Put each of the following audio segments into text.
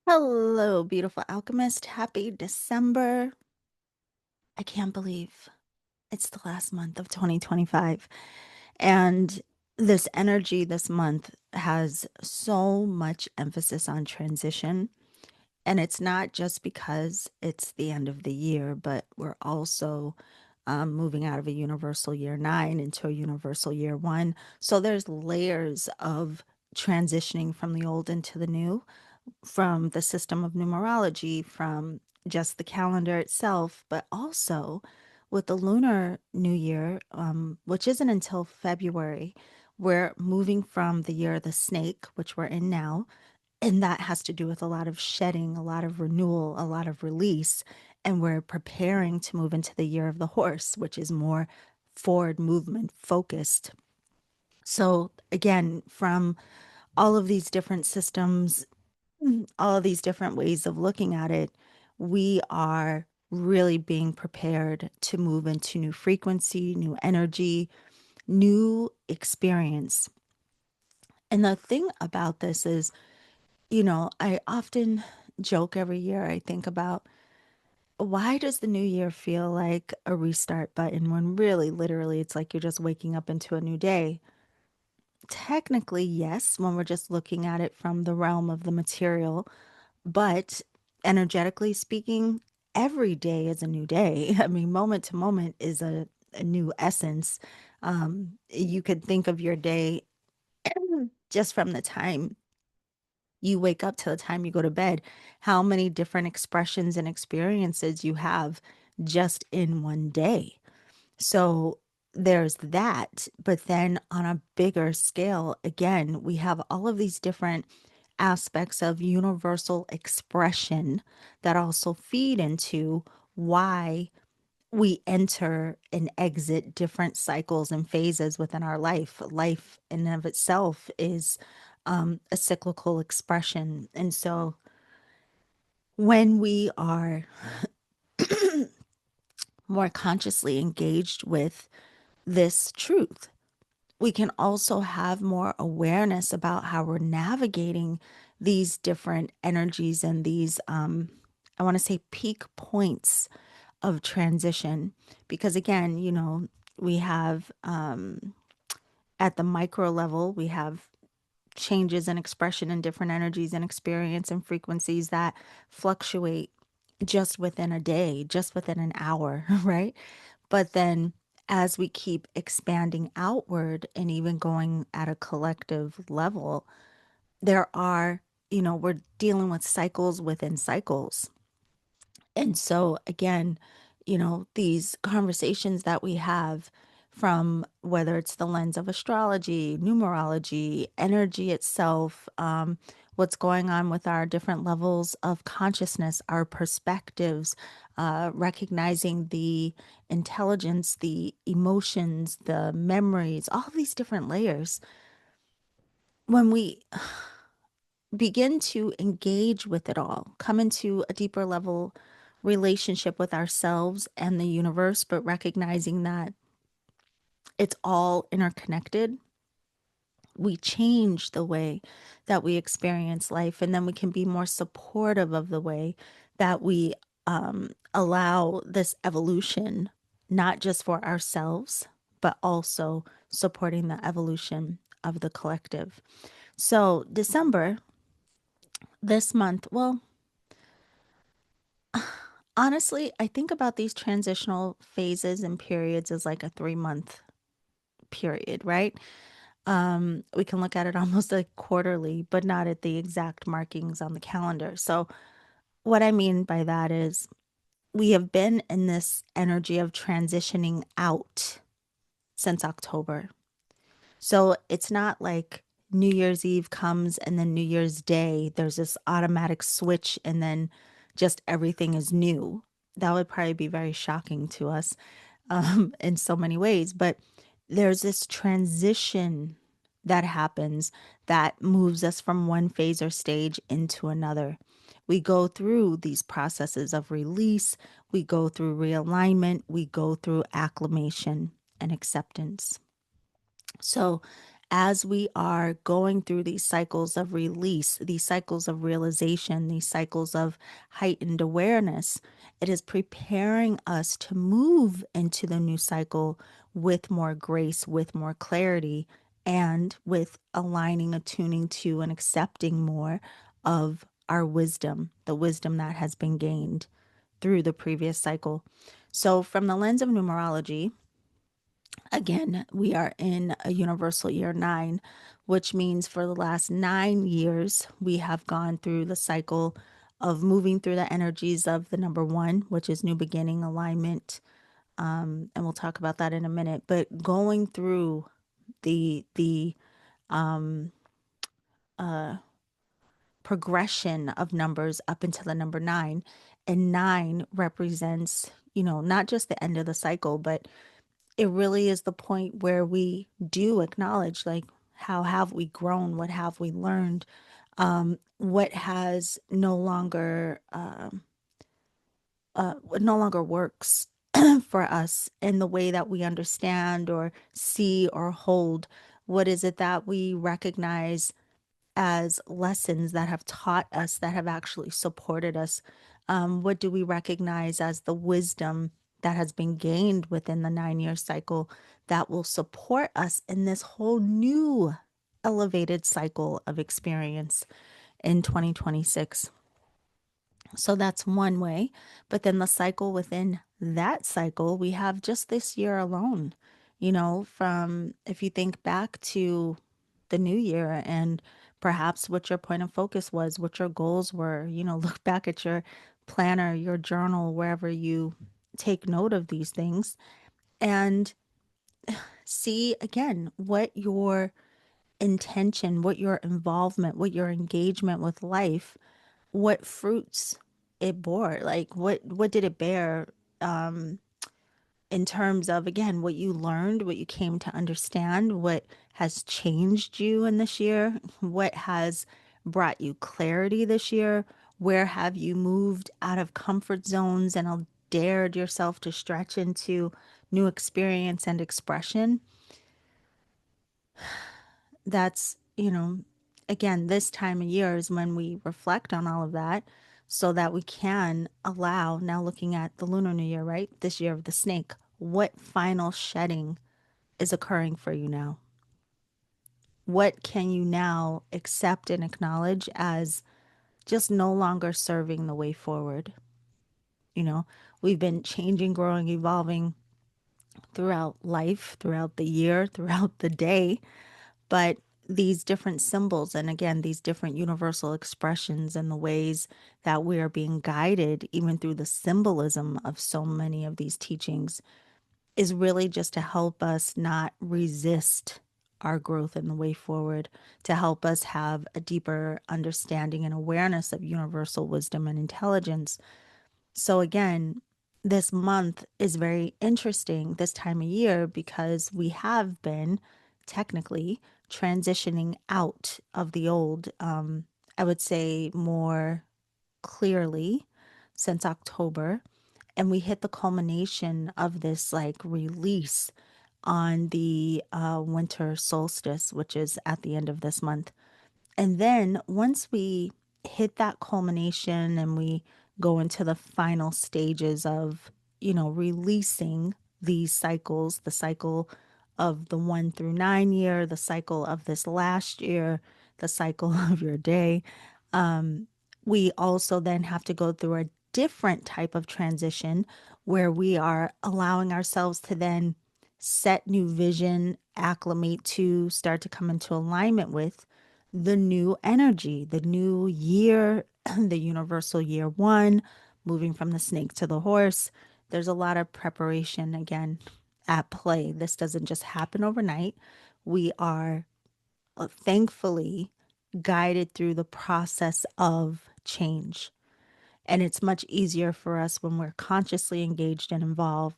Hello, beautiful alchemist. Happy December. I can't believe it's the last month of 2025. And this energy this month has so much emphasis on transition. And it's not just because it's the end of the year, but we're also moving out of a universal year 9 into a universal year 1. So there's layers of transitioning from the old into the new, from the system of numerology, from just the calendar itself, but also with the lunar new year, which isn't until February. We're moving from the year of the snake, which we're in now, and that has to do with a lot of shedding, a lot of renewal, a lot of release. And we're preparing to move into the year of the horse, which is more forward movement focused. So, again, from all of these different systems, all of these different ways of looking at it, we are really being prepared to move into new frequency, new energy, new experience. And the thing about this is, I often joke every year, I think about why does the new year feel like a restart button when really, literally, it's like you're just waking up into a new day? Technically, yes, when we're just looking at it from the realm of the material. But energetically speaking, every day is a new day. I mean, moment to moment is a new essence. You could think of your day just from the time you wake up to the time you go to bed, how many different expressions and experiences you have just in one day. So there's that. But then on a bigger scale, again, we have all of these different aspects of universal expression that also feed into why we enter and exit different cycles and phases within our life. Life in and of itself is a cyclical expression. And so when we are more consciously engaged with this truth, we can also have more awareness about how we're navigating these different energies and these, I want to say, peak points of transition. Because again, we have at the micro level, we have changes in expression in different energies and experience and frequencies that fluctuate just within a day, just within an hour, right? But then as we keep expanding outward and even going at a collective level, there are, we're dealing with cycles within cycles. And so, again, these conversations that we have from whether it's the lens of astrology, numerology, energy itself, what's going on with our different levels of consciousness, our perspectives, recognizing the intelligence, the emotions, the memories, all these different layers. When we begin to engage with it all, come into a deeper level relationship with ourselves and the universe, but recognizing that it's all interconnected, we change the way that we experience life. And then we can be more supportive of the way that we allow this evolution, not just for ourselves, but also supporting the evolution of the collective. So, December, this month, well, honestly, I think about these transitional phases and periods as like a 3 month period, right? We can look at it almost like quarterly, but not at the exact markings on the calendar. So, what I mean by that is we have been in this energy of transitioning out since October. So, it's not like New Year's Eve comes and then New Year's Day, there's this automatic switch and then just everything is new. That would probably be very shocking to us in so many ways. But there's this transition that happens that moves us from one phase or stage into another. We go through these processes of release, we go through realignment, we go through acclimation and acceptance. So, as we are going through these cycles of release, these cycles of realization, these cycles of heightened awareness, it is preparing us to move into the new cycle with more grace, with more clarity, and with aligning, attuning to, and accepting more of our wisdom, the wisdom that has been gained through the previous cycle. So, from the lens of numerology, again, we are in a universal year 9, which means for the last 9 years, we have gone through the cycle of moving through the energies of the number 1, which is new beginning, alignment. And we'll talk about that in a minute. But going through the progression of numbers up until the number 9, and 9 represents, not just the end of the cycle, but it really is the point where we do acknowledge, like, how have we grown? What have we learned? What has no longer works for us in the way that we understand or see or hold? What is it that we recognize as lessons that have taught us, that have actually supported us? What do we recognize as the wisdom that has been gained within the 9 year cycle that will support us in this whole new elevated cycle of experience in 2026? So that's one way. But then the cycle within that cycle, we have just this year alone, from if you think back to the new year and perhaps what your point of focus was, what your goals were, look back at your planner, your journal, wherever you take note of these things, and see again what your intention, what your involvement, what your engagement with life, what fruits it bore. Like, what did it bear, in terms of, again, what you learned, what you came to understand, what has changed you in this year, what has brought you clarity this year, where have you moved out of comfort zones and dared yourself to stretch into new experience and expression. That's, again, this time of year is when we reflect on all of that so that we can allow, now looking at the lunar new year, right? This year of the snake, what final shedding is occurring for you now? What can you now accept and acknowledge as just no longer serving the way forward? You know, we've been changing, growing, evolving throughout life, throughout the year, throughout the day. But these different symbols, and again, these different universal expressions and the ways that we are being guided, even through the symbolism of so many of these teachings, is really just to help us not resist our growth in the way forward, to help us have a deeper understanding and awareness of universal wisdom and intelligence. So, again, this month is very interesting this time of year because we have been technically transitioning out of the old, I would say more clearly since October. And we hit the culmination of this like release on the winter solstice, which is at the end of this month. And then once we hit that culmination and we go into the final stages of, releasing these cycles, the cycle of the 1 through 9 year, the cycle of this last year, the cycle of your day, we also then have to go through a different type of transition where we are allowing ourselves to then set new vision, acclimate to, start to come into alignment with the new energy, the new year, the universal year 1, moving from the snake to the horse. There's a lot of preparation again at play. This doesn't just happen overnight. We are thankfully guided through the process of change. And it's much easier for us when we're consciously engaged and involved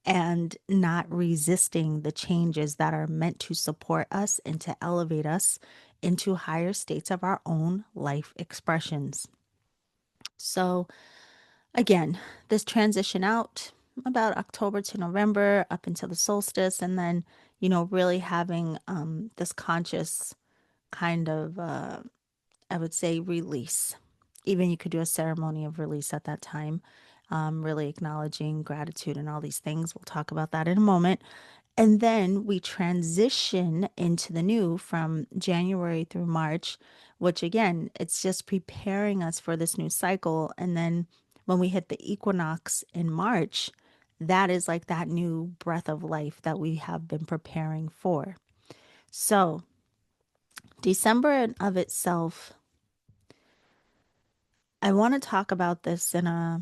and not resisting the changes that are meant to support us and to elevate us into higher states of our own life expressions. So, again, this transition out about October to November up until the solstice, and then really having this conscious kind of, I would say, release. Even you could do a ceremony of release at that time, really acknowledging gratitude and all these things. We'll talk about that in a moment. And then we transition into the new from January through March, which again, it's just preparing us for this new cycle. And then when we hit the equinox in March, that is like that new breath of life that we have been preparing for. So, December in of itself, I want to talk about this in a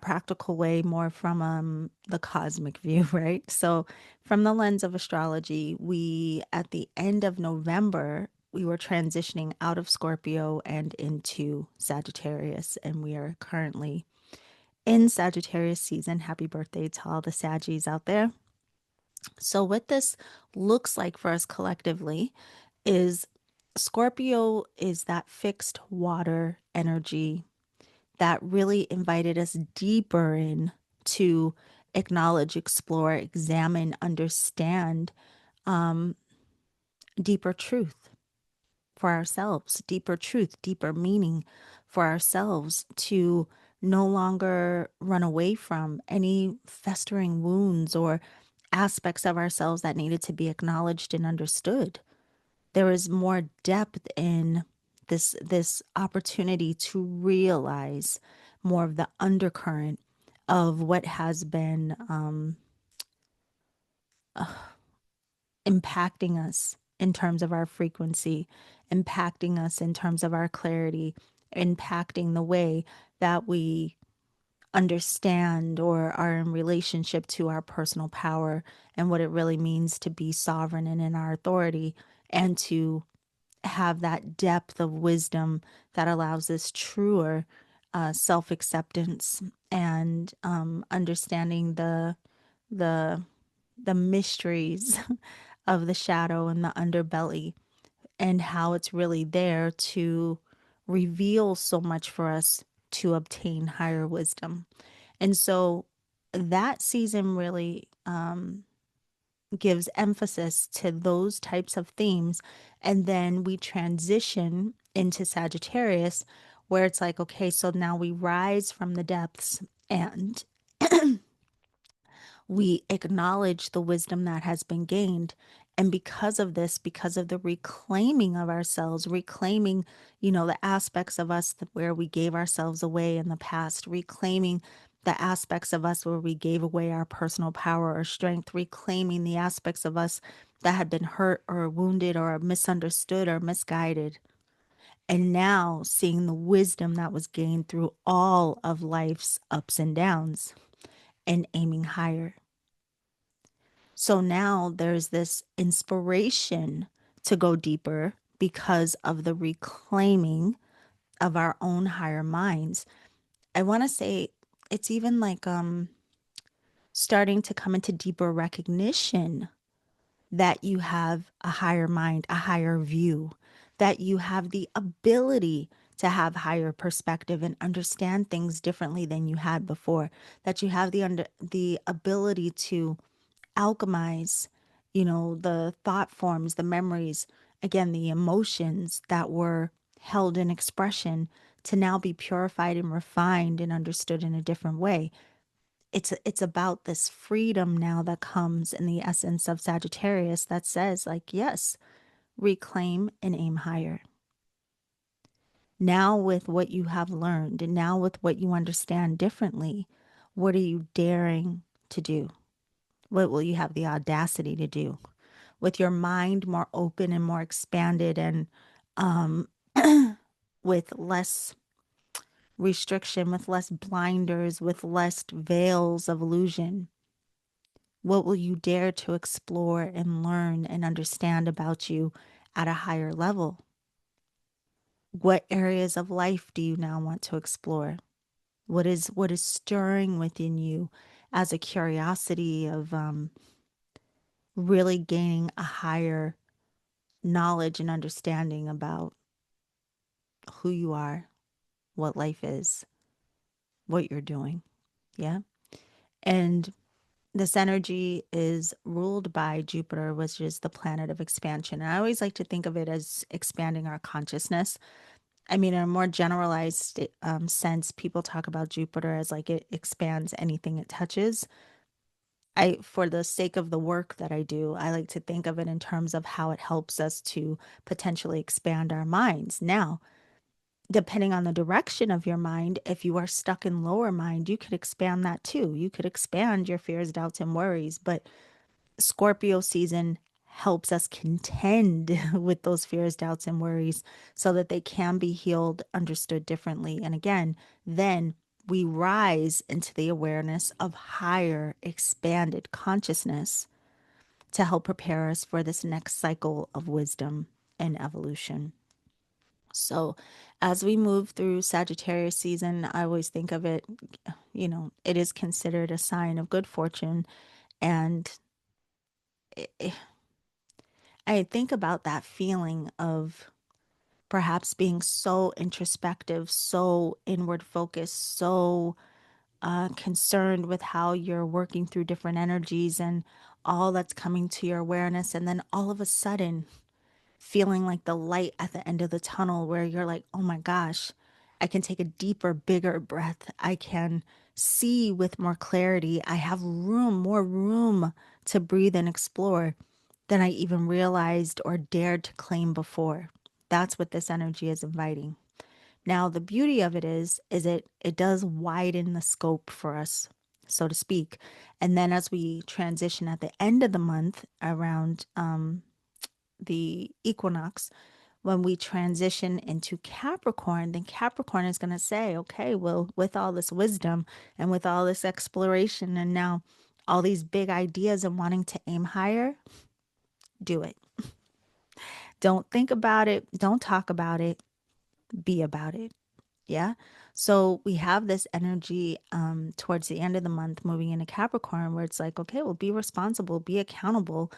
practical way, more from the cosmic view, right? So, from the lens of astrology, we at the end of November we were transitioning out of Scorpio and into Sagittarius, and we are currently in Sagittarius season. Happy birthday to all the Saggies out there. So, what this looks like for us collectively is Scorpio is that fixed water energy that really invited us deeper in to acknowledge, explore, examine, understand deeper truth for ourselves, deeper truth, deeper meaning for ourselves, to no longer run away from any festering wounds or aspects of ourselves that needed to be acknowledged and understood. There is more depth in this opportunity to realize more of the undercurrent of what has been impacting us in terms of our frequency, impacting us in terms of our clarity, impacting the way that we understand or are in relationship to our personal power and what it really means to be sovereign and in our authority, and to have that depth of wisdom that allows this truer self acceptance and understanding the the mysteries of the shadow and the underbelly, and how it's really there to reveal so much for us to obtain higher wisdom. And so that season really gives emphasis to those types of themes. And then we transition into Sagittarius, where it's like, okay, so now we rise from the depths and we acknowledge the wisdom that has been gained. And because of this, because of the reclaiming of ourselves, reclaiming, the aspects of us where we gave ourselves away in the past, reclaiming the aspects of us where we gave away our personal power or strength, reclaiming the aspects of us that had been hurt or wounded or misunderstood or misguided. And now seeing the wisdom that was gained through all of life's ups and downs and aiming higher. So now there's this inspiration to go deeper because of the reclaiming of our own higher minds. I want to say it's even like starting to come into deeper recognition that you have a higher mind, a higher view, that you have the ability to have higher perspective and understand things differently than you had before, that you have the ability to alchemize, the thought forms, the memories, again, the emotions that were held in expression to now be purified and refined and understood in a different way. It's about this freedom now that comes in the essence of Sagittarius that says, like, yes, reclaim and aim higher. Now with what you have learned and now with what you understand differently, what are you daring to do? What will you have the audacity to do? With your mind more open and more expanded, and um, with less restriction, with less blinders, with less veils of illusion. What will you dare to explore and learn and understand about you at a higher level? What areas of life do you now want to explore? What is stirring within you as a curiosity of really gaining a higher knowledge and understanding about who you are, what life is, what you're doing. Yeah. And This energy is ruled by Jupiter, which is the planet of expansion. And I always like to think of it as expanding our consciousness. I mean, in a more generalized sense, people talk about Jupiter as like it expands anything it touches. For the sake of the work that I do, I like to think of it in terms of how it helps us to potentially expand our minds. Now, depending on the direction of your mind, if you are stuck in lower mind, you could expand that too. You could expand your fears, doubts, and worries. But Scorpio season helps us contend with those fears, doubts, and worries so that they can be healed, understood differently. And again, then we rise into the awareness of higher, expanded consciousness to help prepare us for this next cycle of wisdom and evolution. So, as we move through Sagittarius season, I always think of it, it is considered a sign of good fortune. And I think about that feeling of perhaps being so introspective, so inward focused, so concerned with how you're working through different energies and all that's coming to your awareness. And then all of a sudden, feeling like the light at the end of the tunnel where you're like, oh my gosh, I can take a deeper, bigger breath. I can see with more clarity. I have room, more room to breathe and explore than I even realized or dared to claim before. That's what this energy is inviting. Now, the beauty of it is it does widen the scope for us, so to speak. And then as we transition at the end of the month around the equinox, when we transition into Capricorn, then Capricorn is going to say, okay, well, with all this wisdom and with all this exploration and now all these big ideas and wanting to aim higher, do it. Don't think about it. Don't talk about it. Be about it. Yeah. So we have this energy towards the end of the month moving into Capricorn where it's like, okay, well, be responsible, be accountable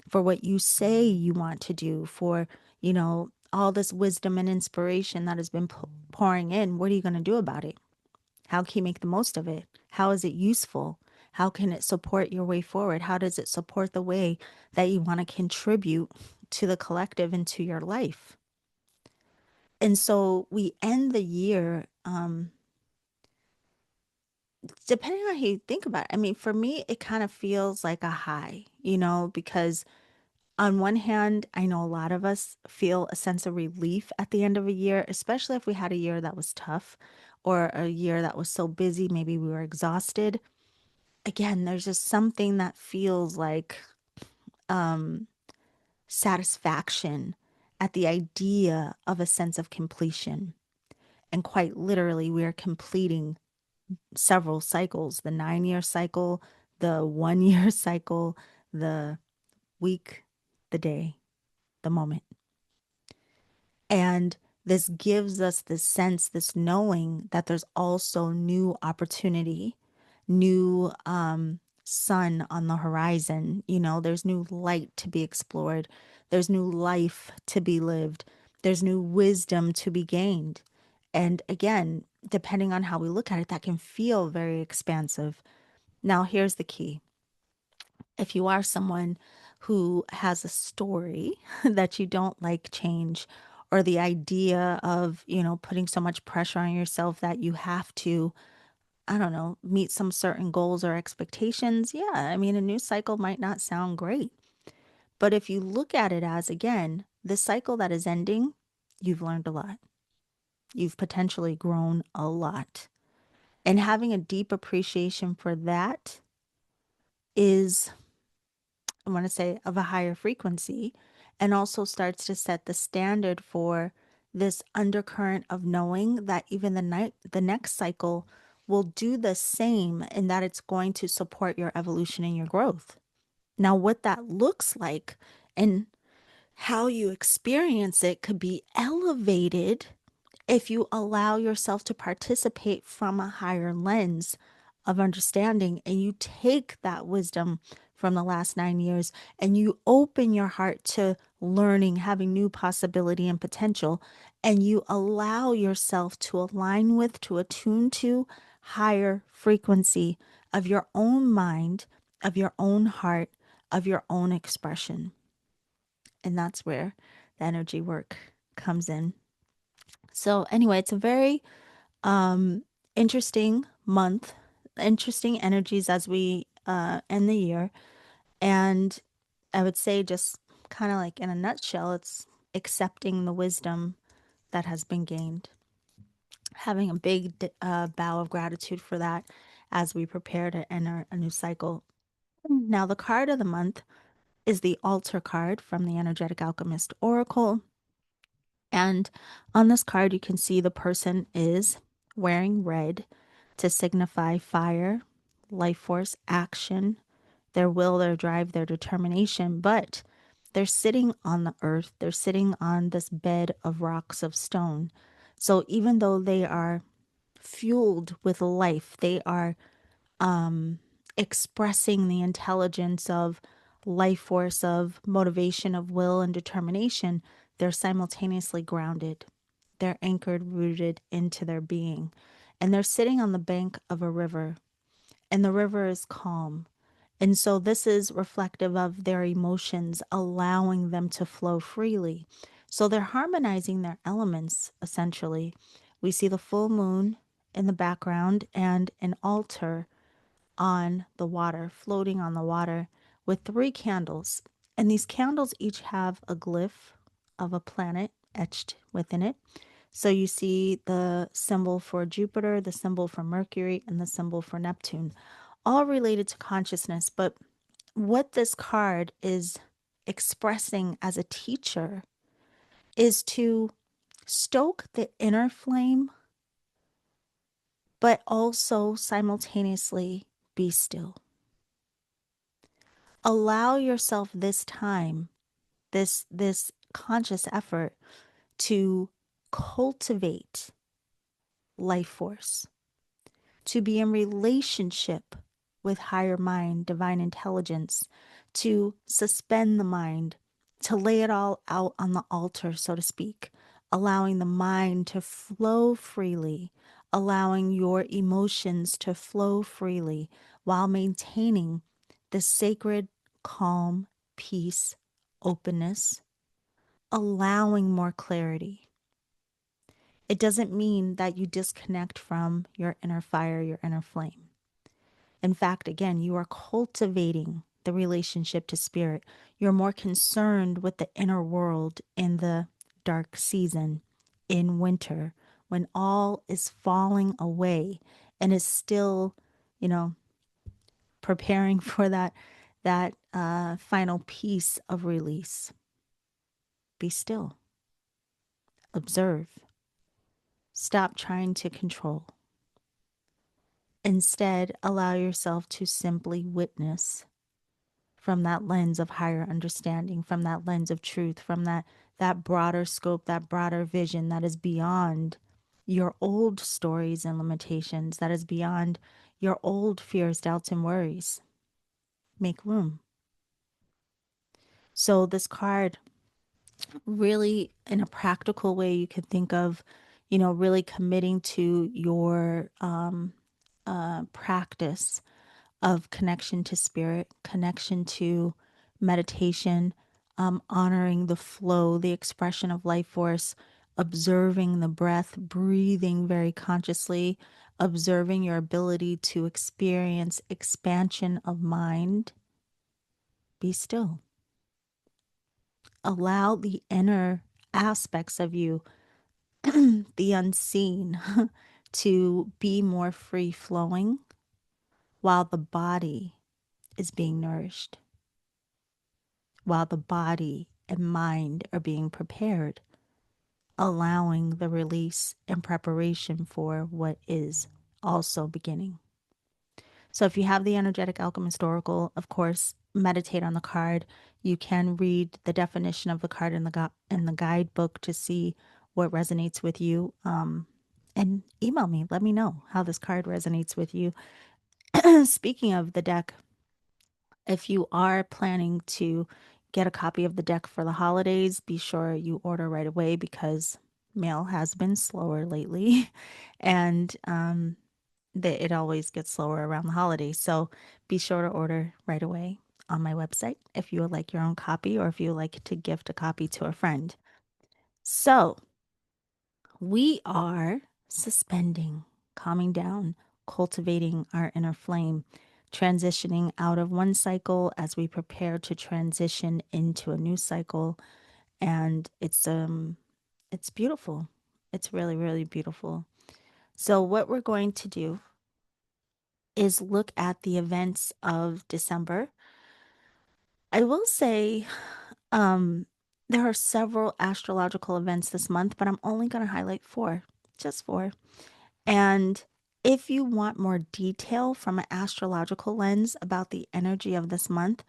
for what you say you want to do, for, all this wisdom and inspiration that has been pouring in. What are you going to do about it? How can you make the most of it? How is it useful? How can it support your way forward? How does it support the way that you want to contribute to the collective and to your life? And so we end the year, depending on how you think about it. I mean, for me, it kind of feels like a high, because on one hand, I know a lot of us feel a sense of relief at the end of a year, especially if we had a year that was tough or a year that was so busy, maybe we were exhausted. Again, there's just something that feels like satisfaction at the idea of a sense of completion. And quite literally, we are completing several cycles: the 9-year cycle, the 1 year cycle, the week, the day, the moment. And this gives us this sense, this knowing that there's also new opportunity, new sun on the horizon. There's new light to be explored. There's new life to be lived. There's new wisdom to be gained. And again, depending on how we look at it, that can feel very expansive. Now, here's the key. If you are someone who has a story that you don't like change, or the idea of, putting so much pressure on yourself that you have to, I don't know, meet some certain goals or expectations, yeah, I mean, a new cycle might not sound great. But if you look at it as, again, the cycle that is ending, you've learned a lot. You've potentially grown a lot. And having a deep appreciation for that is, I want to say, of a higher frequency, and also starts to set the standard for this undercurrent of knowing that even the next cycle will do the same, and that it's going to support your evolution and your growth. Now, what that looks like and how you experience it could be elevated if you allow yourself to participate from a higher lens of understanding, and you take that wisdom from the last 9 years and you open your heart to learning, having new possibility and potential, and you allow yourself to align with, to attune to higher frequency of your own mind of your own heart, of your own expression. And that's where the energy work comes in. So, anyway, it's a very interesting month, interesting energies as we end the year. And I would say, just kind of like in a nutshell, it's accepting the wisdom that has been gained, having a big bow of gratitude for that as we prepare to enter a new cycle. Now, the card of the month is the altar card from the Energetic Alchemist Oracle. And on this card, you can see the person is wearing red to signify fire, life force, action, their will, their drive, their determination. But they're sitting on the earth, they're sitting on this bed of rocks of stone. So even though they are fueled with life, they are expressing the intelligence of life force, of motivation, of will and determination, they're simultaneously grounded. They're anchored, rooted into their being. And they're sitting on the bank of a river, and the river is calm. And so this is reflective of their emotions, allowing them to flow freely. So they're harmonizing their elements, essentially. We see the full moon in the background and an altar on the water, floating on the water with three candles. And these candles each have a glyph of a planet etched within it. So you see the symbol for Jupiter, the symbol for Mercury, and the symbol for Neptune, all related to consciousness. But what this card is expressing as a teacher is to stoke the inner flame, but also simultaneously be still. Allow yourself this time, this conscious effort to cultivate life force, to be in relationship with higher mind, divine intelligence, to suspend the mind, to lay it all out on the altar, so to speak, allowing the mind to flow freely, allowing your emotions to flow freely while maintaining the sacred calm, peace, openness, allowing more clarity. It doesn't mean that you disconnect from your inner fire, your inner flame. In fact, again, you are cultivating the relationship to spirit. You're more concerned with the inner world in the dark season, in winter, when all is falling away and is still, you know, preparing for that final piece of release. Be still. Observe. Stop trying to control. Instead, allow yourself to simply witness from that lens of higher understanding, from that lens of truth, from that broader scope, that broader vision that is beyond your old stories and limitations, that is beyond your old fears, doubts, and worries. Make room. So this card really, in a practical way, you could think of, really committing to your practice of connection to spirit, connection to meditation, honoring the flow, the expression of life force, observing the breath, breathing very consciously, observing your ability to experience expansion of mind. Be still. Allow the inner aspects of you, the unseen, to be more free flowing while the body is being nourished, while the body and mind are being prepared, allowing the release and preparation for what is also beginning. So if you have the Energetic Alchemist Oracle, of course, meditate on the card. You can read the definition of the card in the guidebook to see what resonates with you. And email me. Let me know how this card resonates with you. Speaking of the deck, if you are planning to get a copy of the deck for the holidays, be sure you order right away because mail has been slower lately. And it always gets slower around the holidays. So be sure to order right away on my website if you would like your own copy or if you would like to gift a copy to a friend. So we are suspending, calming down, cultivating our inner flame, transitioning out of one cycle as we prepare to transition into a new cycle. And it's beautiful. It's really, really beautiful. So what we're going to do is look at the events of December. I will say um there are several astrological events this month, but I'm only going to highlight four, just four. And if you want more detail from an astrological lens about the energy of this month,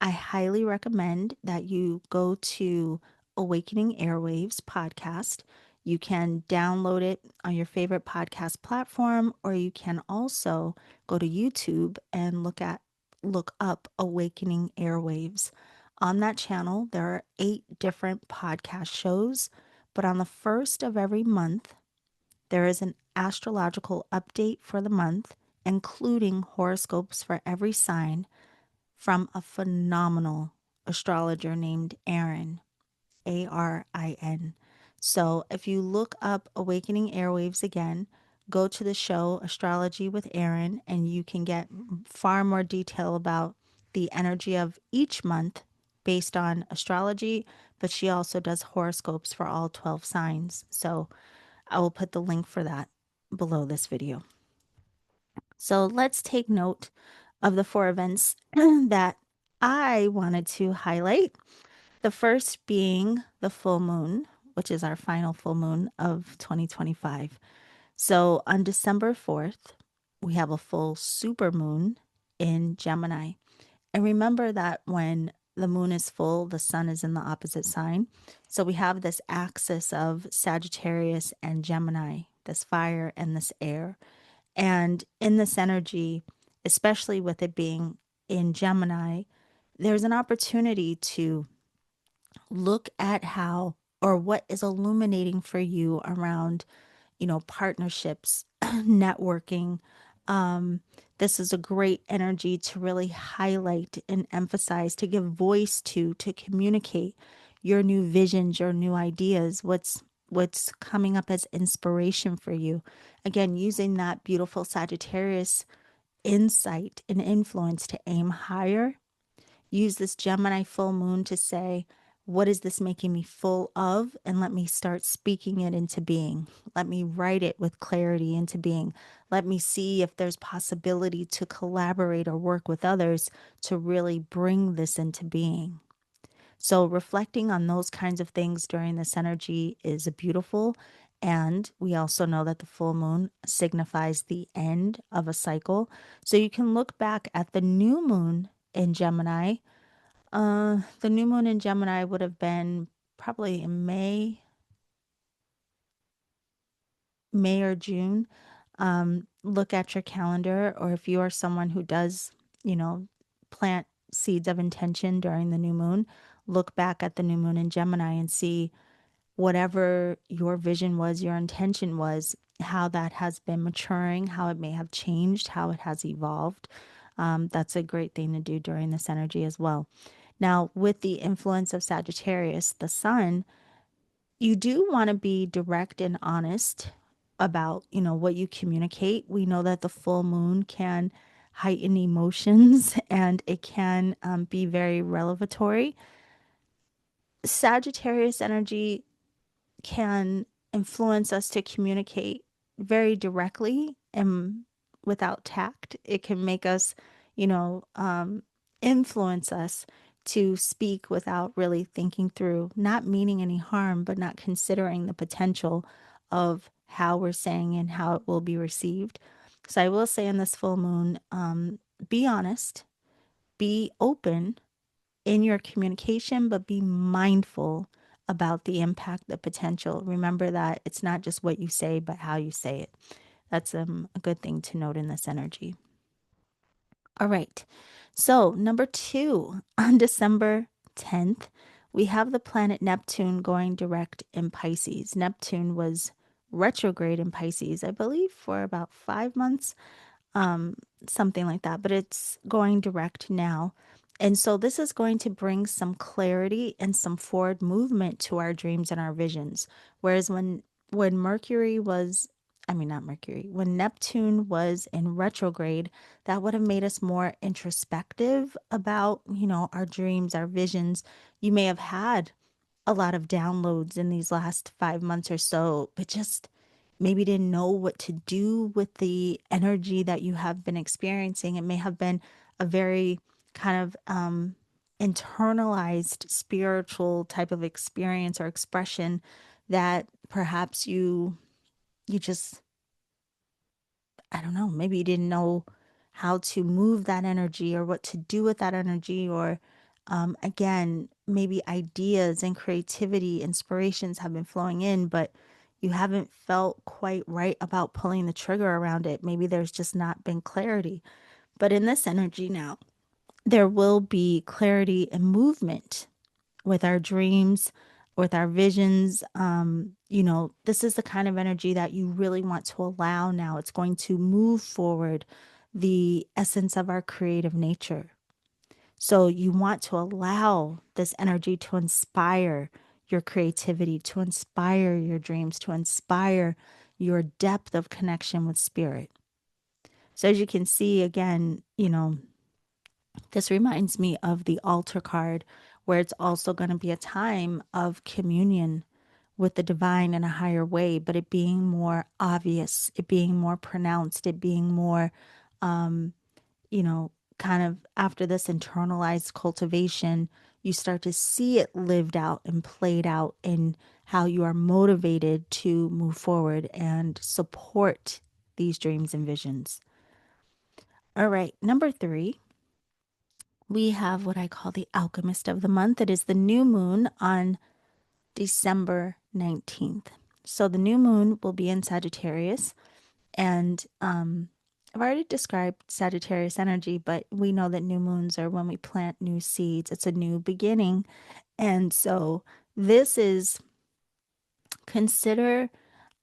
I highly recommend that you go to Awakening Airwaves podcast. You can download it on your favorite podcast platform, or you can also go to YouTube and look up Awakening Airwaves. On that channel, there are 8 different podcast shows, but on the first of every month, there is an astrological update for the month, including horoscopes for every sign from a phenomenal astrologer named Aaron, Arin. So if you look up Awakening Airwaves again, go to the show Astrology with Aaron, and you can get far more detail about the energy of each month based on astrology, but she also does horoscopes for all 12 signs. So I will put the link for that below this video. So let's take note of the 4 events that I wanted to highlight. The first being the full moon, which is our final full moon of 2025. So on December 4th, we have a full super moon in Gemini. And remember that when the moon is full, the sun is in the opposite sign. So we have this axis of Sagittarius and Gemini, this fire and this air. And in this energy, especially with it being in Gemini, there's an opportunity to look at how or what is illuminating for you around, partnerships, networking. This is a great energy to really highlight and emphasize, to give voice to communicate your new visions, your new ideas, what's coming up as inspiration for you. Again, using that beautiful Sagittarius insight and influence to aim higher. Use this Gemini full moon to say, what is this making me full of? And let me start speaking it into being. Let me write it with clarity into being. Let me see if there's possibility to collaborate or work with others to really bring this into being. So reflecting on those kinds of things during this energy is beautiful. And we also know that the full moon signifies the end of a cycle. So you can look back at the new moon in Gemini. The new moon in Gemini would have been probably in May or June. Look at your calendar, or if you are someone who does, plant seeds of intention during the new moon, look back at the new moon in Gemini and see whatever your vision was, your intention was, how that has been maturing, how it may have changed, how it has evolved. That's a great thing to do during this energy as well. Now, with the influence of Sagittarius, the sun, you do want to be direct and honest about, what you communicate. We know that the full moon can heighten emotions and it can be very revelatory. Sagittarius energy can influence us to communicate very directly and without tact. It can make us, influence us to speak without really thinking through, not meaning any harm, but not considering the potential of how we're saying and how it will be received. So I will say in this full moon, be honest, be open in your communication, but be mindful about the impact, the potential. Remember that it's not just what you say, but how you say it. That's a good thing to note in this energy. All right. So, number 2, on December 10th, we have the planet Neptune going direct in Pisces. Neptune was retrograde in Pisces, I believe, for about 5 months, um, something like that, but it's going direct now. And so this is going to bring some clarity and some forward movement to our dreams and our visions. Whereas when Mercury was, I mean not Mercury, when Neptune was in retrograde, that would have made us more introspective about, our dreams, our visions. You may have had a lot of downloads in these last 5 months or so, but just maybe didn't know what to do with the energy that you have been experiencing. It may have been a very kind of internalized spiritual type of experience or expression that perhaps you just, I don't know, maybe you didn't know how to move that energy or what to do with that energy, or again, maybe ideas and creativity, inspirations have been flowing in, but you haven't felt quite right about pulling the trigger around it. Maybe there's just not been clarity. But in this energy now, there will be clarity and movement with our dreams, with our visions. This is the kind of energy that you really want to allow now. It's going to move forward the essence of our creative nature. So you want to allow this energy to inspire your creativity, to inspire your dreams, to inspire your depth of connection with spirit. So as you can see, again, this reminds me of the altar card, where it's also going to be a time of communion with the divine in a higher way, but it being more obvious, it being more pronounced, it being more, um, you know, kind of after this internalized cultivation, you start to see it lived out and played out in how you are motivated to move forward and support these dreams and visions. All right, number 3, we have what I call the Alchemist of the month. It is the new moon on December 19th. So the new moon will be in Sagittarius. And I've already described Sagittarius energy, but we know that new moons are when we plant new seeds. It's a new beginning. And so this is, consider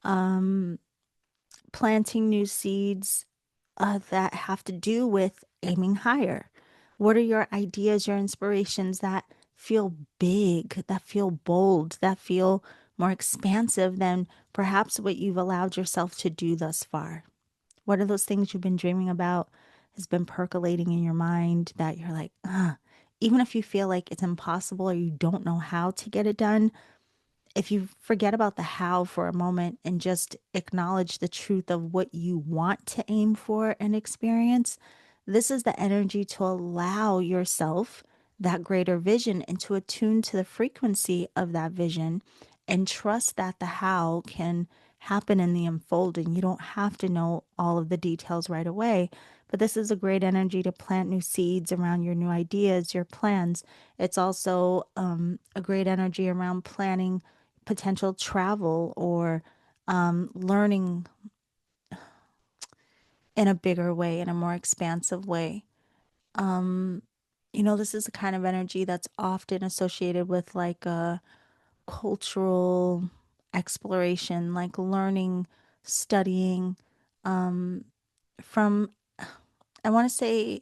um, planting new seeds that have to do with aiming higher. What are your ideas, your inspirations that feel big, that feel bold, that feel more expansive than perhaps what you've allowed yourself to do thus far? What are those things you've been dreaming about, has been percolating in your mind that you're like, even if you feel like it's impossible or you don't know how to get it done, if you forget about the how for a moment and just acknowledge the truth of what you want to aim for and experience, this is the energy to allow yourself that greater vision and to attune to the frequency of that vision and trust that the how can happen in the unfolding. You don't have to know all of the details right away, but this is a great energy to plant new seeds around your new ideas, your plans. It's also a great energy around planning potential travel or learning in a bigger way, in a more expansive way. Um, this is the kind of energy that's often associated with like a cultural exploration, like learning, studying from, I want to say,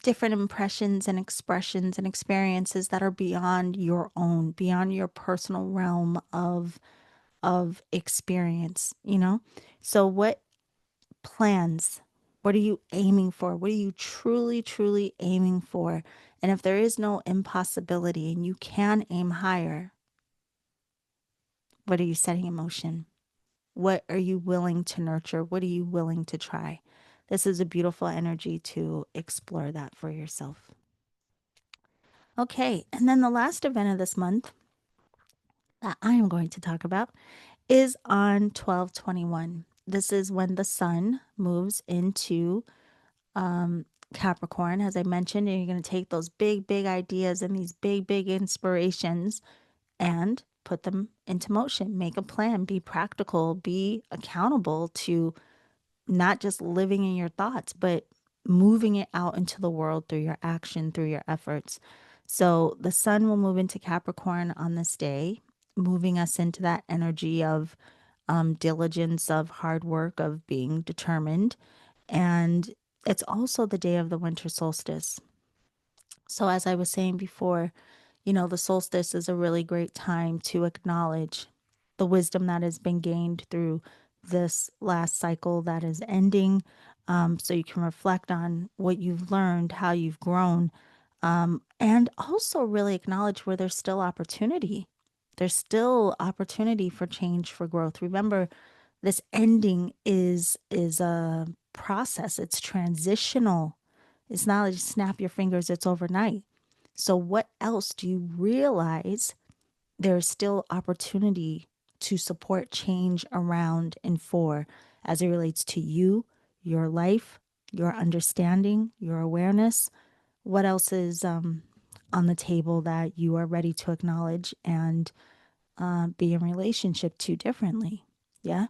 different impressions and expressions and experiences that are beyond your own, beyond your personal realm of experience. So what plans, what are you aiming for? What are you truly, truly aiming for? And if there is no impossibility and you can aim higher, what are you setting in motion? What are you willing to nurture? What are you willing to try? This is a beautiful energy to explore that for yourself. Okay, and then the last event of this month that I am going to talk about is on 12/21. This is when the sun moves into Capricorn, as I mentioned, and you're going to take those big, big ideas and these big, big inspirations and put them into motion. Make a plan, be practical, be accountable to not just living in your thoughts, but moving it out into the world through your action, through your efforts. So the sun will move into Capricorn on this day, moving us into that energy of diligence, of hard work, of being determined. And it's also the day of the winter solstice. So, as I was saying before, the solstice is a really great time to acknowledge the wisdom that has been gained through this last cycle that is ending. So you can reflect on what you've learned, how you've grown, and also really acknowledge where there's still opportunity. There's still opportunity for change, for growth. Remember, this ending is a process. It's transitional. It's not like snap your fingers, it's overnight. So what else do you realize there's still opportunity to support change around and for as it relates to you, your life, your understanding, your awareness? What else is on the table that you are ready to acknowledge and be in relationship to differently? Yeah.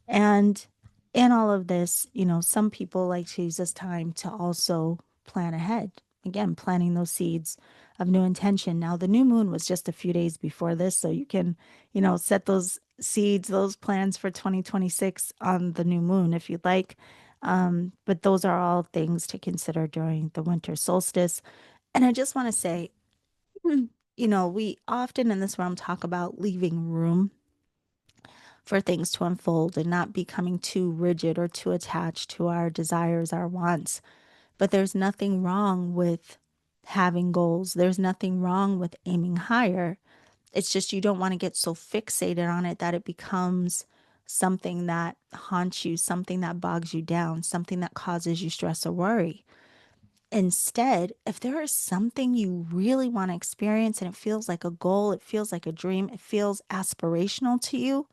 And in all of this, some people like to use this time to also plan ahead. Again, planting those seeds of new intention. Now, the new moon was just a few days before this, so you can, set those seeds, those plans for 2026 on the new moon if you'd like. But those are all things to consider during the winter solstice. And I just want to say, we often in this realm talk about leaving room for things to unfold and not becoming too rigid or too attached to our desires, our wants. But there's nothing wrong with having goals. There's nothing wrong with aiming higher. It's just you don't want to get so fixated on it that it becomes something that haunts you, something that bogs you down, something that causes you stress or worry. Instead, if there is something you really want to experience and it feels like a goal, it feels like a dream, it feels aspirational to you,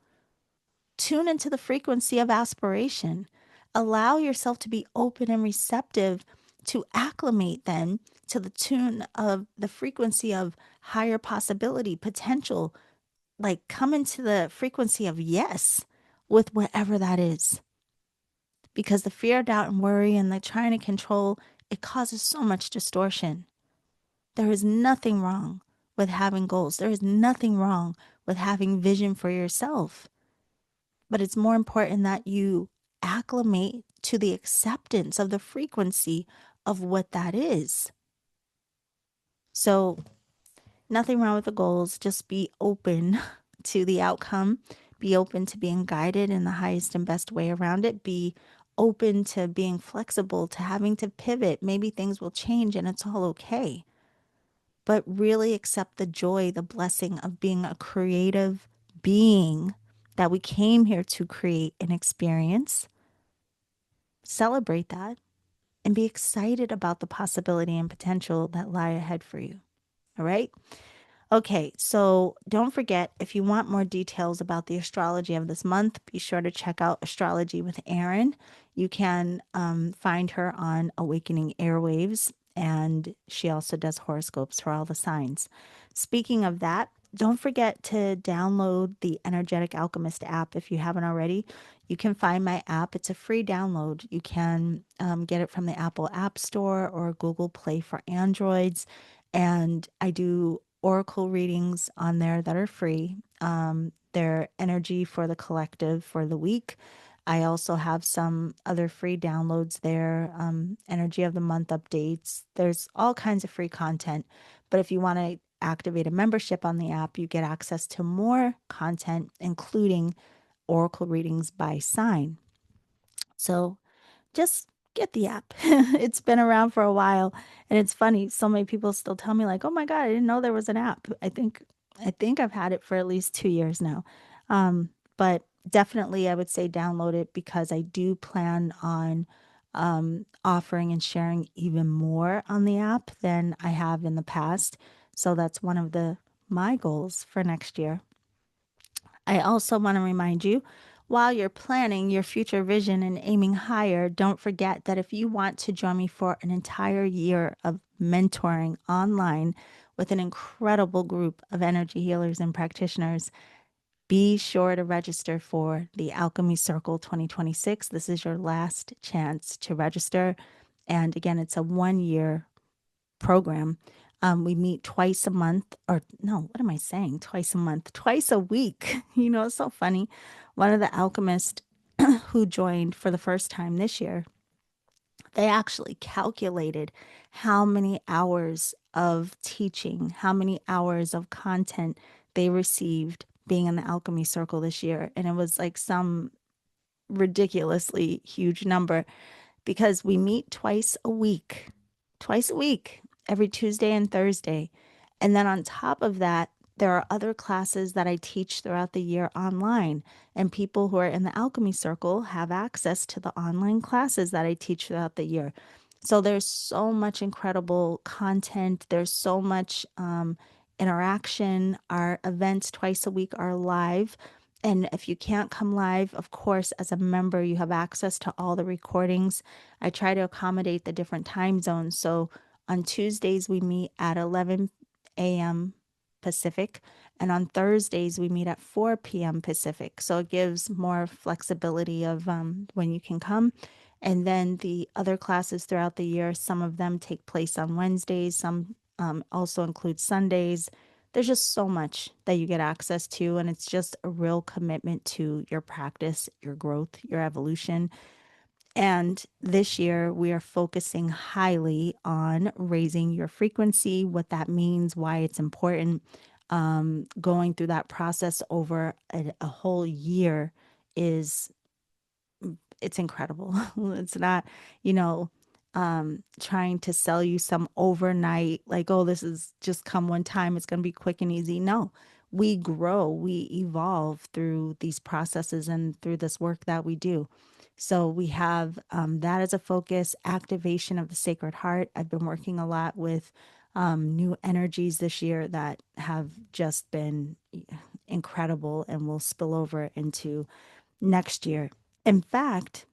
tune into the frequency of aspiration. Allow yourself to be open and receptive to acclimate then to the tune of the frequency of higher possibility, potential. Like come into the frequency of yes with whatever that is. Because the fear, doubt, and worry and the trying to control, it causes so much distortion. There is nothing wrong with having goals. There is nothing wrong with having vision for yourself. But it's more important that you acclimate to the acceptance of the frequency of what that is. So, nothing wrong with the goals. Just be open to the outcome. Be open to being guided in the highest and best way around it. Be open to being flexible, to having to pivot. Maybe things will change and it's all okay. But really accept the joy, the blessing of being a creative being that we came here to create an experience. Celebrate that and be excited about the possibility and potential that lie ahead for you. All right. Okay, so don't forget if you want more details about the astrology of this month, be sure to check out Astrology with Erin. You can find her on Awakening Airwaves, and she also does horoscopes for all the signs. Speaking of that, don't forget to download the Energetic Alchemist app if you haven't already. You can find my app. It's a free download. You can get it from the Apple App Store or Google Play for Androids. And I do oracle readings on there that are free. They're energy for the collective for the week. I also have some other free downloads there, energy of the month updates. There's all kinds of free content. But if you want to activate a membership on the app, you get access to more content, including oracle readings by sign. So just get the app. It's been around for a while and it's funny. So many people still tell me like, "Oh my God, I didn't know there was an app." I think I've had it for at least 2 years now. But definitely I would say download it because I do plan on offering and sharing even more on the app than I have in the past. So that's one of the my goals for next year. I also want to remind you while you're planning your future vision and aiming higher, don't forget that if you want to join me for an entire year of mentoring online with an incredible group of energy healers and practitioners, be sure to register for the Alchemy Circle 2026. This is your last chance to register. And again, it's a 1 year program. We meet twice a month, or no, what am I saying? Twice a month, twice a week. It's so funny. One of the alchemists who joined for the first time this year, they actually calculated how many hours of teaching, how many hours of content they received being in the alchemy circle this year. And it was like some ridiculously huge number because we meet twice a week, every Tuesday and Thursday. And then on top of that, there are other classes that I teach throughout the year online. And people who are in the Alchemy Circle have access to the online classes that I teach throughout the year. So there's so much incredible content. There's so much interaction. Our events twice a week are live. And if you can't come live, of course, as a member, you have access to all the recordings. I try to accommodate the different time zones. So on Tuesdays, we meet at 11 a.m. Pacific, and on Thursdays, we meet at 4 p.m. Pacific. So it gives more flexibility of when you can come. And then the other classes throughout the year, some of them take place on Wednesdays, some also include Sundays. There's just so much that you get access to, and it's just a real commitment to your practice, your growth, your evolution. And this year, we are focusing highly on raising your frequency, what that means, why it's important. Going through that process over a whole year is it's incredible. It's not, you know, trying to sell you some overnight, like, oh, this is just come one time, it's going to be quick and easy. No, we grow, we evolve through these processes and through this work that we do. So we have that as a focus, activation of the sacred heart. I've been working a lot with new energies this year that have just been incredible and will spill over into next year. In fact,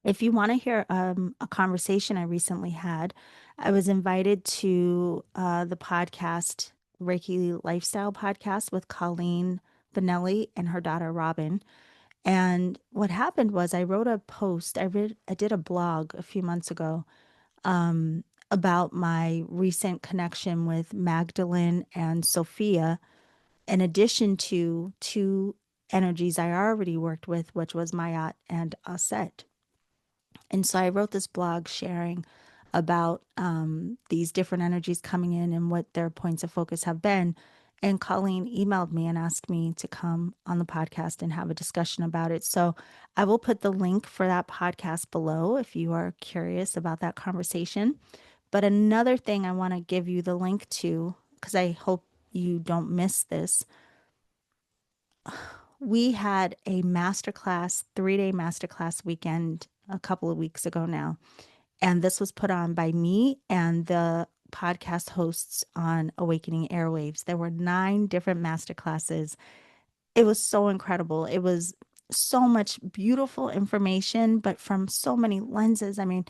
if you want to hear a conversation I recently had, I was invited to the podcast, Reiki Lifestyle podcast with Colleen Benelli and her daughter Robin. And what happened was I wrote a post, I did a blog a few months ago about my recent connection with Magdalene and Sophia, in addition to two energies I already worked with, which was Mayat and Aset. And so I wrote this blog sharing about these different energies coming in and what their points of focus have been. And Colleen emailed me and asked me to come on the podcast and have a discussion about it. So I will put the link for that podcast below if you are curious about that conversation. But another thing I want to give you the link to, because I hope you don't miss this, we had a masterclass, 3-day masterclass weekend a couple of weeks ago now. And this was put on by me and the podcast hosts on Awakening Airwaves. There were 9 different masterclasses. It was so incredible. It was so much beautiful information, but from so many lenses. I mean,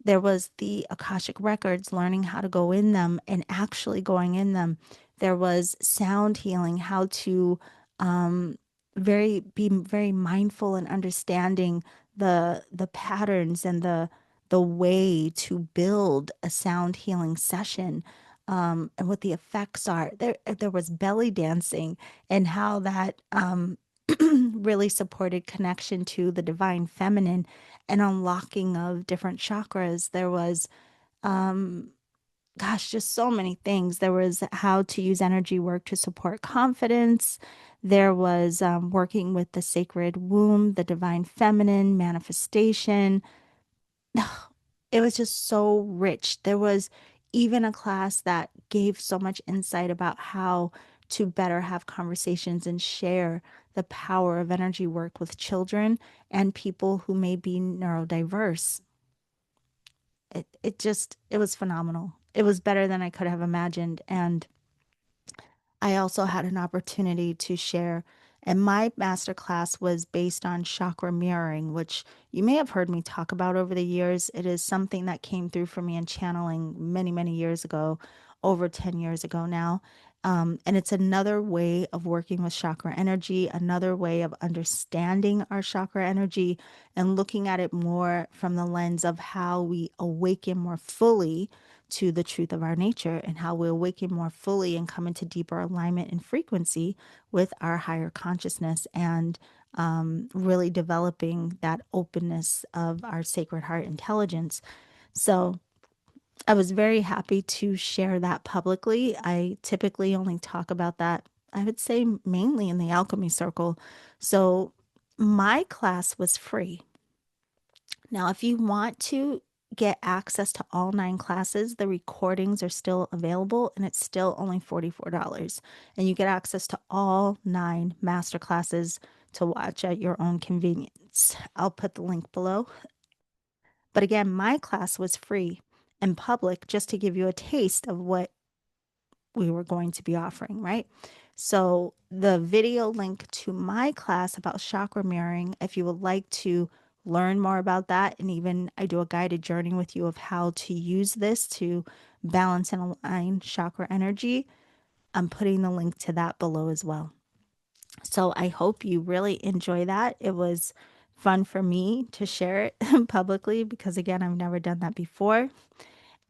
there was the Akashic records, learning how to go in them and actually going in them. There was sound healing, how to be very mindful and understanding the patterns and the way to build a sound healing session, and what the effects are. There was belly dancing and how that really supported connection to the divine feminine and unlocking of different chakras. There was, gosh, just so many things. There was how to use energy work to support confidence. There was working with the sacred womb, the divine feminine, manifestation. It was just so rich. There was even a class that gave so much insight about how to better have conversations and share the power of energy work with children and people who may be neurodiverse. It was phenomenal. It was better than I could have imagined. And I also had an opportunity to share, and my masterclass was based on chakra mirroring, which you may have heard me talk about over the years. It is something that came through for me in channeling many, many years ago, over 10 years ago now. And it's another way of working with chakra energy, another way of understanding our chakra energy and looking at it more from the lens of how we awaken more fully to the truth of our nature and how we awaken more fully and come into deeper alignment and frequency with our higher consciousness, and really developing that openness of our sacred heart intelligence. So I was very happy to share that publicly. I typically only talk about that, I would say, mainly in the alchemy circle. So my class was free. Now, if you want to get access to all 9 classes, the recordings are still available and it's still only $44. And you get access to all 9 master classes to watch at your own convenience. I'll put the link below. But again, my class was free and public just to give you a taste of what we were going to be offering, right? So the video link to my class about chakra mirroring, if you would like to learn more about that, and even I do a guided journey with you of how to use this to balance and align chakra energy, I'm putting the link to that below as well. So I hope you really enjoy that. It was fun for me to share it publicly because, again, I've never done that before.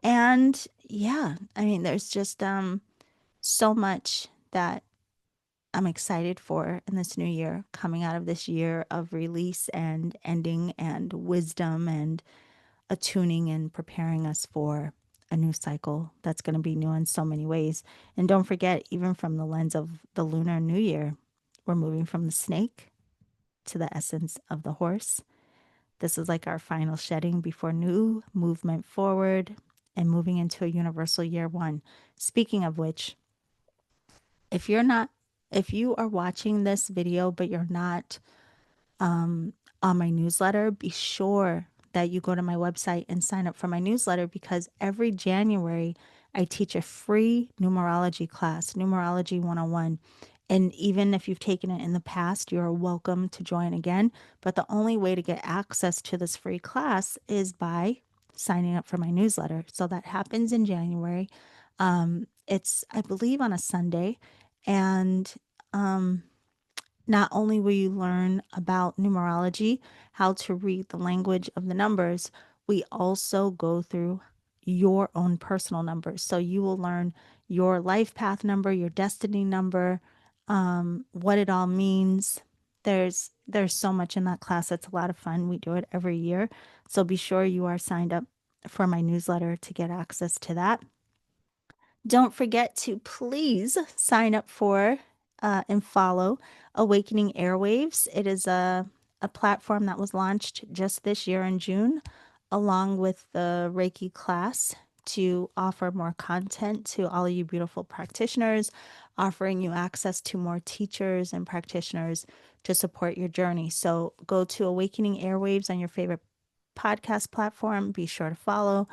And yeah, I mean, there's just so much that I'm excited for in this new year, coming out of this year of release and ending and wisdom and attuning and preparing us for a new cycle that's going to be new in so many ways. And don't forget, even from the lens of the Lunar New Year, we're moving from the snake to the essence of the horse. This is like our final shedding before new movement forward and moving into a universal year 1. Speaking of which, if you're not, if you are watching this video but you're not on my newsletter, be sure that you go to my website and sign up for my newsletter, because every January I teach a free numerology class, Numerology 101. And even if you've taken it in the past, you're welcome to join again. But the only way to get access to this free class is by signing up for my newsletter. So that happens in January. It's, I believe, on a Sunday. And not only will you learn about numerology, how to read the language of the numbers, we also go through your own personal numbers. So you will learn your life path number, your destiny number, what it all means. There's so much in that class. It's a lot of fun. We do it every year. So be sure you are signed up for my newsletter to get access to that. Don't forget to please sign up for and follow Awakening Airwaves. It is a platform that was launched just this year in June, along with the Reiki class, to offer more content to all of you beautiful practitioners, offering you access to more teachers and practitioners to support your journey. So go to Awakening Airwaves on your favorite podcast platform. Be sure to follow.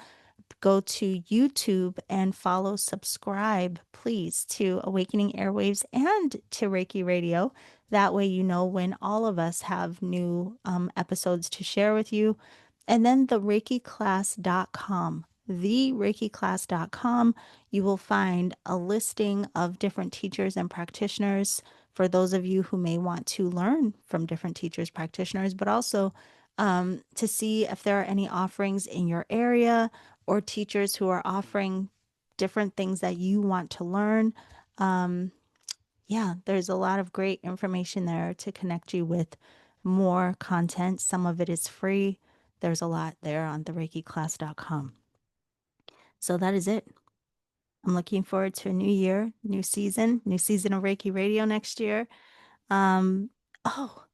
Go to YouTube and follow, subscribe, please, to Awakening Airwaves and to Reiki Radio. That way, you know when all of us have new episodes to share with you. And then the reikiclass.com. TheReikiClass.com, you will find a listing of different teachers and practitioners for those of you who may want to learn from different teachers, practitioners, but also to see if there are any offerings in your area or teachers who are offering different things that you want to learn. Yeah, there's a lot of great information there to connect you with more content. Some of it is free. There's a lot there on thereikiclass.com. So that is it. I'm looking forward to a new year, new season of Reiki Radio next year. Oh,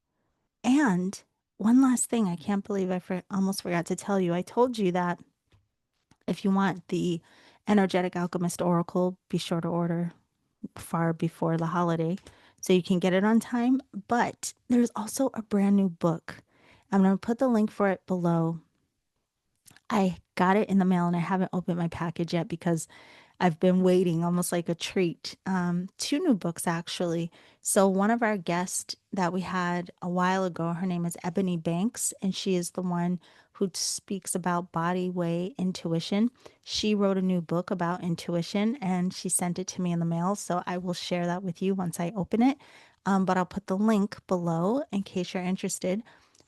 and one last thing, I can't believe I almost forgot to tell you. I told you that if you want the Energetic Alchemist Oracle, be sure to order far before the holiday so you can get it on time. But there's also a brand new book. I'm going to put the link for it below. I got it in the mail and I haven't opened my package yet because I've been waiting, almost like a treat. 2 new books, actually. So one of our guests that we had a while ago, her name is Ebony Banks, and she is the one who speaks about body way intuition. She wrote a new book about intuition and she sent it to me in the mail. So I will share that with you once I open it. But I'll put the link below in case you're interested.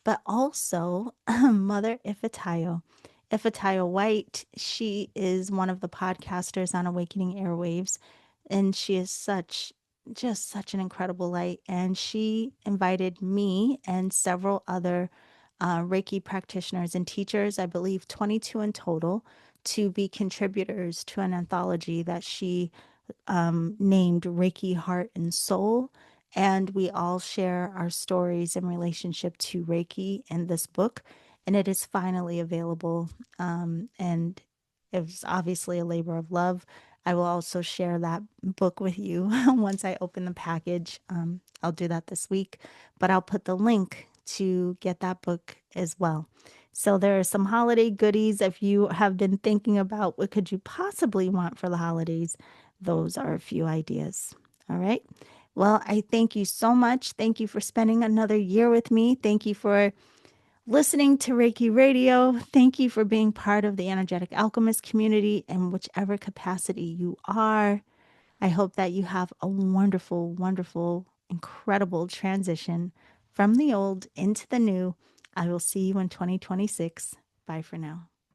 But also, Mother Ifatayo Ifataya White. She is one of the podcasters on Awakening Airwaves, and she is just such an incredible light. And she invited me and several other Reiki practitioners and teachers, I believe 22 in total, to be contributors to an anthology that she named Reiki Heart and Soul. And we all share our stories in relationship to Reiki in this book. And it is finally available. And it was obviously a labor of love. I will also share that book with you once I open the package. I'll do that this week, but I'll put the link to get that book as well. So there are some holiday goodies. If you have been thinking about what could you possibly want for the holidays, those are a few ideas. All right. Well, I thank you so much. Thank you for spending another year with me. Thank you for listening to Reiki Radio. Thank you for being part of the Energetic Alchemist community in whichever capacity you are. I hope that you have a wonderful, wonderful, incredible transition from the old into the new. I will see you in 2026. Bye for now.